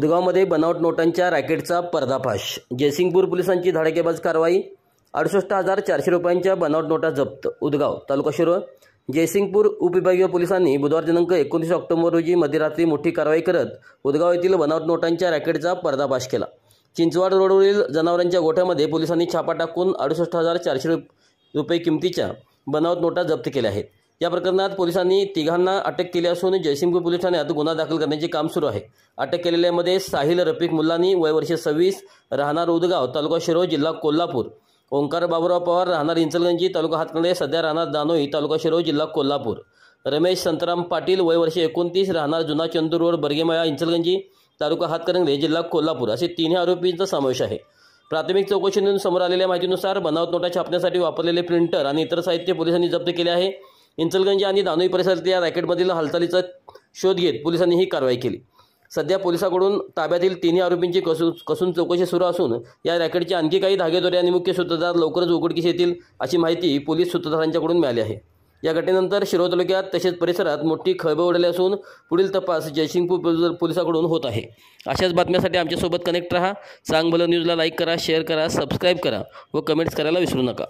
उदगावमध्ये बनावट नोटांच्या रॅकेटचा पर्दाफाश। जयसिंगपूर पोलिसांची धडाकेबाज कारवाई। 68,400 रुपयांच्या बनावट नोटा जप्त। उदगाव तालुका शिरोळ। जयसिंगपूर उपविभागीय पोलिसांनी बुधवार दिनांक 29 ऑक्टोबर रोजी मध्यरात्री मोठी कारवाई करत उदगाव येथील बनावट नोटांच्या रॅकेटचा पर्दाफाश केला। चिंचवाड रोडवरील जनावरांच्या गोठ्यामध्ये पोलिसांनी छापा टाकून 68,400 रुपये किमतीच्या बनावट नोटा जप्त केल्या आहेत। या प्रकरणात पोलिसांनी तिघांना अटक केली असून जयसिंगपूर पोलीस ठाण्यात गुन्हा दाखल करण्याचे काम सुरू आहे। अटक केलेल्यांमध्ये साहिल रफिक मुल्लानी वय वर्ष 26 राहणार उदगाव तालुका शिरोळ जिल्हा कोल्हापूर, ओंकार बाबुराव पवार राहणार इंचलगंजी तालुका हातकणंगले सध्या राहणार दानोई तालुका शिरोळ जिल्हा कोल्हापूर, रमेश संतराम पाटील वय वर्ष 29 राहणार जुना चंदूर रोड बर्गेमळा इंचलगंजी तालुका हातकणंगले जिल्हा कोल्हापूर असे तिन्ही आरोपींचा समावेश आहे। प्राथमिक चौकशीतून समोर आलेल्या माहितीनुसार बनावट नोटा छापण्यासाठी वापरलेले प्रिंटर आणि इतर साहित्य पोलिसांनी जप्त केले आहे। इंचलगंजी आणि दानोई परिसरातील या रॅकेटमधील हालचालीचा शोध घेत पोलिसांनी ही कारवाई केली। सध्या पोलिसांकडून ताब्यातील तिन्ही आरोपींची कसून चौकशी सुरू असून या रॅकेटचे आणखी काही धागेदोरे आणि मुख्य सूत्रधार लवकरच उघडकीस येतील अशी माहिती पोलीस सूत्रधारांच्याकडून मिळाली आहे। या घटनेनंतर शिरोळ तालुक्यात तसेच परिसरात मोठी खळबळ उडाली असून पुढील तपास जयसिंगपूर पोलिसांकडून होत आहे। अशाच बातम्यांसाठी आमच्यासोबत कनेक्ट रहा। चांग भलं न्यूजला लाईक करा, शेअर करा, सबस्क्राईब करा व कमेंट्स करायला विसरू नका।